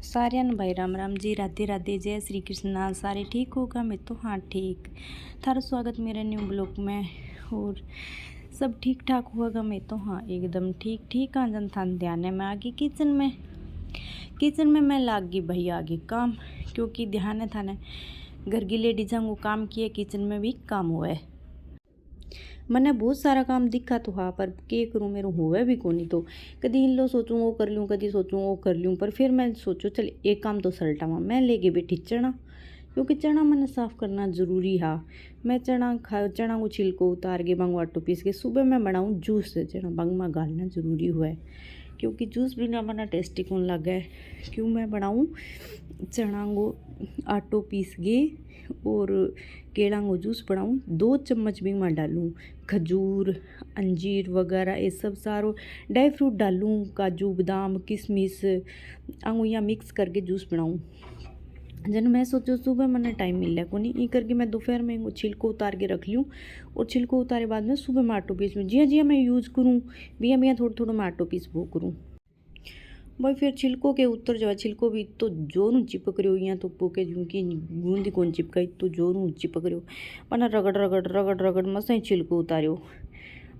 सारिਆਂ ਨੂੰ भाई राम राम जी, राधे राधे, जय श्री कृष्णा। सारे ठीक होगा? मैं तो हाँ ठीक। थारा स्वागत मेरे न्यू ब्लॉग में। और सब ठीक ठाक होगा? मैं तो हाँ एकदम ठीक ठीक। आ जन थान ध्यान है, मैं आ गई किचन में मैं लाग गई भाई आगे काम, क्योंकि ध्यान है थाने घर की लेडीज़ों को काम किए, किचन में भी काम हुआ है। मैंने बहुत सारा काम दिखा तो हाँ, पर के करूँ मेरे हुआ भी को नहीं। तो कभी इन लो सोचूँ वो कर लूँ, कभी सोचूँ वो कर लूँ, पर फिर मैं सोचूँ चल एक काम तो सलटावा। मैं लेके बैठी चना, क्योंकि चना मैंने साफ़ करना ज़रूरी है। मैं चना को छिलको उतार के बांग आटो पीस के सुबह मैं बनाऊँ जूस। चना बांग में गालना ज़रूरी हुआ है, क्योंकि जूस बिना मना टेस्टी कौन लगा है। क्यों मैं बनाऊँ चना को आटो पीस के और केला को जूस बनाऊँ। 2 चम्मच भी मैं डालूँ खजूर अंजीर वगैरह, ये सब सारो ड्राई फ्रूट डालूँ, काजू बादाम किशमिश अंगुइयाँ मिक्स करके जूस बनाऊँ। जन मैं सोचो सुबह मैंने टाइम मिल रहा को नहीं, ये करके मैं दोपहर में वो छिलको उतार के रख लूँ, और छिलको उतारे बाद में सुबह मैं आटो पीस लूँ। जिया जिया मैं यूज़ करूँ बिया थोड़ा थोड़ा मैं आटो पीस वो करूँ भाई। फिर छिलको के उतर जावा, छिलको भी तो जोरू चिपक रही हो, या तो पोके की बूंदी कौन चिपकाई तो जोरू चिपक रही हो। वरना रगड़ रगड़ रगड़ रगड़ मसा ही छिलको उतारो,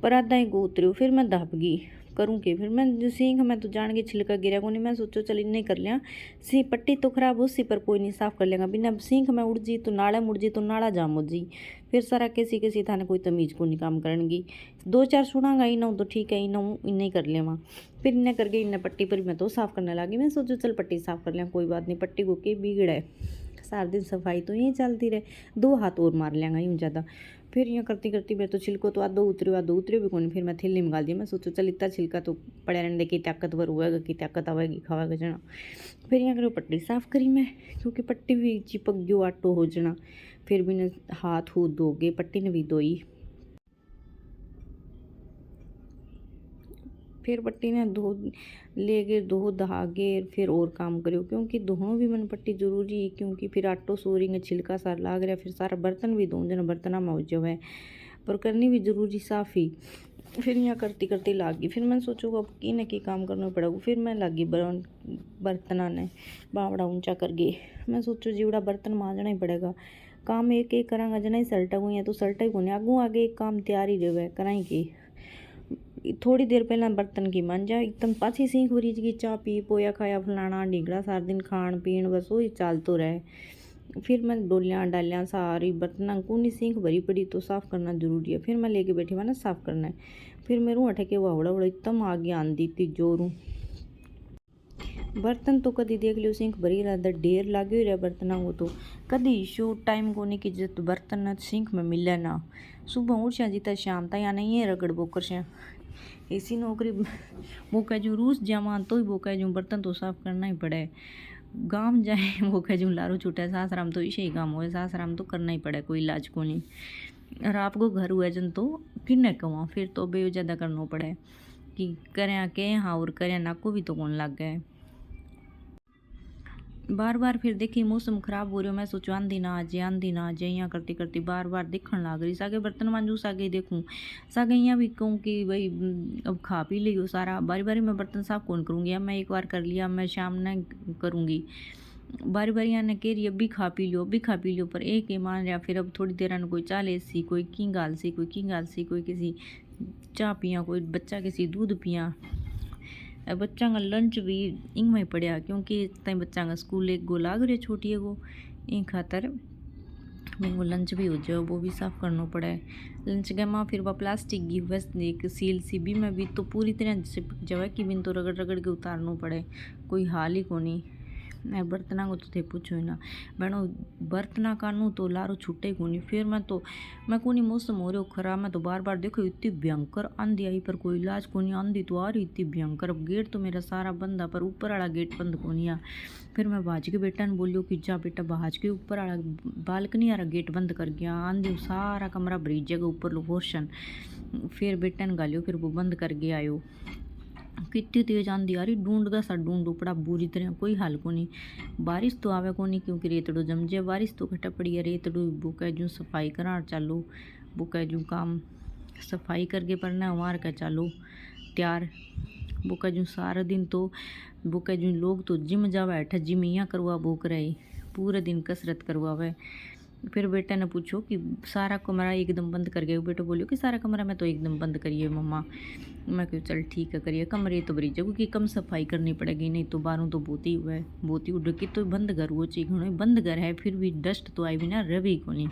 पर आधा ही को उतरियो। फिर मैं दब गई करूँ के, फिर मैं जो सींग मैं तो जान के छिलका गिरा को नहीं। मैं सोचो चल नहीं कर लिया, सी पट्टी तो खराब हो सी, पर कोई नहीं साफ़ कर लेगा। बिना सींग में उड़ जी तो नाला मुड़ जी तो नाला जाम हो जी। फिर सारा कैसी थाने कोई तमीज़ को नहीं काम करेंगी। 2-4 सुनागा ही ना तो ठीक है, इन्हें कर लेवा। फिर इन्हें करके इन्हें पट्टी पर मैं तो साफ़ करने लगी। मैं सोचो चल पट्टी साफ़ कर लिया, कोई बात नहीं, पट्टी को के बिगड़ा है। सारा दिन सफाई तो यहीं चलती रहे, 2 हाथ और मार लेंगा यूँ ज़्यादा। फिर यहाँ करती करती मैं तो छिलको तो आधो उतरियो भी कौन। फिर मैं थैली में गाल दिया। मैं सोचो चल इतना छिलका तो पड़े रहने की ताकतवर हुएगा, की ताकत आवेगी खावेगा जना। फिर यहाँ करो पट्टी साफ़ करी मैं, क्योंकि पट्टी भी चिपक गयो आटो हो जना। फिर भी ने हाथ हूथ धो गए, पट्टी ने भी धोई। फिर पट्टी ने धो ले गए, धो दहा गए, फिर और काम करो, क्योंकि धोनो भी मन पट्टी जरूरी है। क्योंकि फिर आटो सोरेंगे छिलका सारा लाग रहा, फिर सारा बर्तन भी धो जना, बर्तना में हो जाए, पर करनी भी जरूरी साफ़ी। फिर यहाँ करती करती लाग गई। फिर मैं सोचूँ अब की न की काम करना पड़ेगा। फिर मैं लगी बर्तना ने बावड़ा ऊंचा कर गई। मैं सोचो जीवड़ा बर्तन मांजना ही पड़ेगा, काम एक एक करांगा जना ही सल्टा हुई है तो सल्टा ही कोने आगू आगे एक काम तैयार ही रहे कराई की। थोड़ी देर पहला बर्तन की मांजा एकदम पाछी सीख हो रही, चाह पी पोया खाया फलाना ढींगड़ा सारा दिन खान पीन बस वही चाल तो रहे। फिर मैं डोलियाँ डालियाँ सारी बर्तन को नहीं सीख भरी पड़ी तो साफ़ करना जरूरी है। फिर मैं लेके बैठी हुआ ना साफ़ करना है। फिर मेरू अठे के वावड़ा वड़ा एकदम आगे आंदी थी जोरू। बर्तन तो कभी देख लियो सिंक भरी रहा, ढेर लागे रहा बर्तनों को। तो कभी शो टाइम को नहीं कि जब बर्तन सिंक में मिले ना, सुबह उठ जितना शाम तक या नहीं है रगड़ बोकर से ऐसी नौकरी बोका जू रूस जमान तो ही बोका जू बर्तन तो साफ़ करना ही पड़े। गाँव जाए बोका जू लारू छूटे, सासराम तो इसे ही काम हो, सासराम तो करना ही पड़े, कोई इलाज को नहीं। और आपको घर हुआ जन तो किन्ने कमा, फिर तो बे ज़्यादा करना पड़े कि करें के हाँ, और करें ना को भी तो कौन लग गए बार बार। फिर देखी मौसम खराब हो रही हो, मैं सोचो आंधी ना आ जाए, आंधी ना आ जाए। यहाँ करती करती बार बार दिखण लाग रही सागे बर्तन मांजू, सागे देखूँ सागे यहाँ भी कहूँ कि भाई अब खा पी लियो सारा। बारी बारी मैं बर्तन साफ कौन करूँगी, अब मैं एक बार कर लिया, मैं शाम न करूँगी। बारी बारी आने कह रही अब भी खा पी लो, अब भी खा पी लो, पर एक ही मान रहा। फिर अब थोड़ी देर आने कोई चाले सी, कोई की गाल सी, कोई किसी चाह पिया, कोई बच्चा किसी दूध पिया। बच्चा का लंच भी इंग में पड़ा, क्योंकि तई बच्चा का स्कूल एक गो लाग रहे छोटी है गो, इन खातर वो लंच भी हो जाए, वो भी साफ़ करना पड़े। लंच के माँ फिर वह प्लास्टिक की बस एक सील सी भी में भी तो पूरी तरह चिपक जाए कि बिन तो रगड़ रगड़ के उतारना पड़े, कोई हाल ही को नहीं। बर्तना को तो थे पूछो ही ना बहनों, बर्तना कानू तो लारो छूटे को नहीं। फिर मैं को नहीं मौसम हो रहा खराब, मैं तो बार बार देखो इतनी भयंकर आंधी आई, पर कोई इलाज को नहीं। आंधी तो आ रही इतनी भयंकर, अब गेट तो मेरा सारा बंद है, पर ऊपर वाला गेट बंद को नहीं आ। फिर मैं भाज के बेटा ने बोलियो कि जा बेटा भाज के ऊपर वाला बालकनी वाला गेट बंद कर गया, आंधी सारा कमरा भरी जगह ऊपर लो पोर्शन। फिर बेटा ने गालियो, फिर वो बंद कर गया आयो। कितनी तेज आंधी आ रही, ढूंढ सा ढूंढ पड़ा बुरी तरह, कोई हाल को नहीं। बारिश तो आवे को नहीं, क्योंकि रेतड़ो जम जाए, बारिश तो घटा पड़ी है। रेतड़ो बुका जू सफाई करा चालू, बुका जू काम सफाई करके पड़ना वहाँ का चालू तैयार। बुका जू सारा दिन तो वो कह जो लोग तो जिम जावा है जिम यहाँ करवा वो करे पूरे दिन कसरत करवावे। फिर बेटा ने पूछो कि सारा कमरा एकदम बंद कर गया। बेटा बोलियो कि सारा कमरा मैं तो एकदम बंद करिए मम्मा। मैं क्यों चल ठीक है करिए, कमरे तो बरी जगह की कम सफाई करनी पड़ेगी, नहीं तो बाहरों तो बहुत ही हुआ है बहुत ही उड़ के तो बंद घर वो चाहिए बंद घर है फिर भी डस्ट तो आई भी ना रवि को नहीं।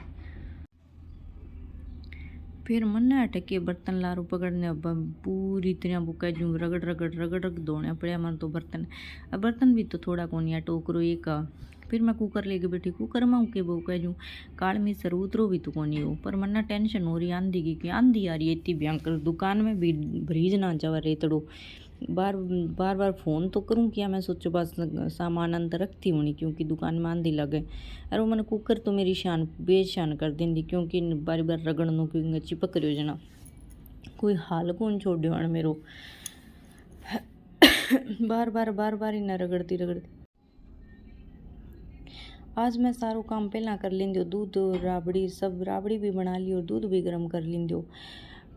फिर मन ने अटके बर्तन लारू पकड़ने अब पूरी तरह बुका जूँ रगड़ रगड़ रगड़ रगड़ धोने पड़े मन तो बर्तन। अब बर्तन भी तो थोड़ा कौन या टोकरो एक का। फिर मैं कुकर लेके बैठी कुकर में के वो कह जूँ काल में सर उतरो भी तो कोनी हो। पर मन ना टेंशन हो रही आंधी की आंधी आ रही है इतनी भयंकर दुकान में भी भरीज ना जावा रेतड़ो। बार बार फ़ोन तो करूँ क्या, मैं सोचो बस सामान अंदर रखती होनी क्योंकि दुकान में आंधी लगे। अरे वो मैंने कुकर तो मेरी शान बेशान कर देंगी क्योंकि बार बार रगड़नो क्योंकि चिपक रही हो जना कोई हाल कौन छोड़ दियो मेरो बार बार ही ना रगड़ती। आज मैं सारो काम पहला कर लेंदी दूध राबड़ी सब राबड़ी भी बना ली और दूध भी गर्म कर लेंदी।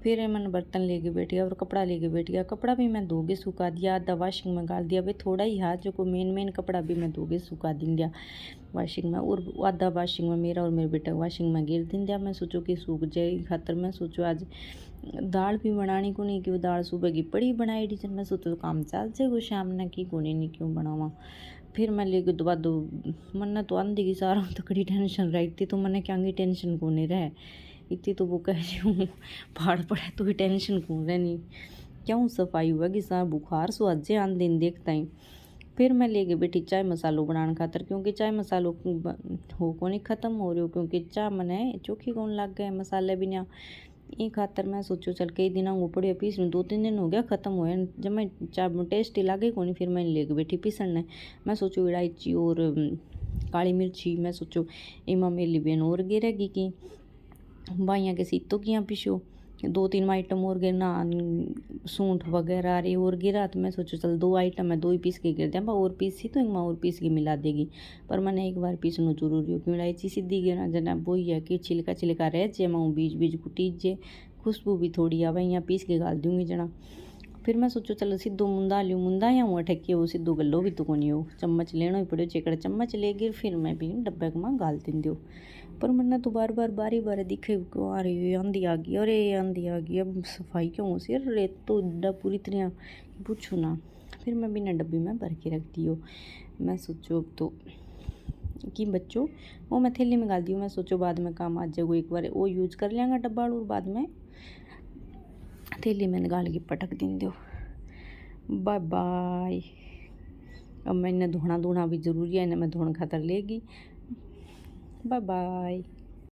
फिर मैंने बर्तन लेके बैठ गया और कपड़ा लेके बैठ गया। कपड़ा भी मैं धोके सुखा दिया, आधा वाशिंग में डाल दिया। भाई थोड़ा ही हाथ जो को मेन कपड़ा भी मैं धोके सुखा दिन दिया वाशिंग में, और आधा वाशिंग में मेरा और मेरे बेटा वाशिंग में गिर दिन दिया। मैं सोचो कि सूख जाए खातर मैं सोचो आज दाल भी बनानी को नहीं कि वो दाल सुबह की पड़ी बनाई डी मैं सोचो काम चल जाए वो शाम ने की को नहीं क्यों बनावा। फिर मैं लेके दो बाद मन तो आंधी की सारा तकड़ी टेंशन रही थी तो मैंने क्या टेंशन को नहीं रहे इतनी तो वो कह रही हूँ पहाड़ पड़े तो ही टेंशन कौन रहनी क्यों सफाई हुआ कि सारा बुखार सो अज्जे आन दिन देखता ही। फिर मैं लेके बैठी चाय मसालो बनाने खातर क्योंकि चाय मसालो हो को नहीं ख़त्म हो रही हो क्योंकि चाय मने चोखी कौन लग गए मसाले भी ना ये खातर मैं सोचो चल कई दिन वो पड़े पीस 2-3 दिन हो गया ख़त्म हुए जब मैं चाय टेस्टी लागे को नहीं। फिर मैं लेके बैठी पीसने मैं सोचो इलायची और काली मिर्ची मैं सोचो इमा मेली बहन और गिरेगी कि बाइया के सीतों की यहाँ पिसो 2-3 आइटम और गिरना सूंठ वगैरह अरे और गिरा तो मैं सोचो चल 2 आइटम मैं 2 ही पीस के गिर दिया और पीसी तो एक माँ और पीस के मिला देगी। पर मैंने एक बार पीसना जरूरी हो क्यों इलायची सीधी गिरा जना वही है कि छिलका रह जे मैं बीज कुटीज जे खुशबू भी थोड़ी आवे यहाँ पीस के गाल दूंगी जना। फिर मैं सोचो चलो सीधो मुंदा लियो मुंदा या हुआ ठेके वो सीधो गलो भी तो को नहीं हो चम्मच लेना ही पड़ो जेकर चम्मच ले गिर फिर मैं भी डब्बे में गाल दिन दो। पर मैंने तो बार बार दिखे क्यों आ रही आंधी आ गई अरे आंधी आ गई अब सफाई क्यों हो सी रेत तो डब्बा पूरी तरह पूछो ना। फिर मैं बिना डब्बी में भर के रख दी हो। मैं सोचो अब तो कि बच्चों वो मैं थैली में डाल दी हूँ। मैं सोचो बाद में काम आ जाएगा एक बार वो यूज कर लेंगे डब्बा और बाद में थैली में निकाल के पटक दिन दो। Bye bye. अब मैं इन्हें धोना भी ज़रूरी है इन्हें मैं धोने खातर लेगी। Bye bye.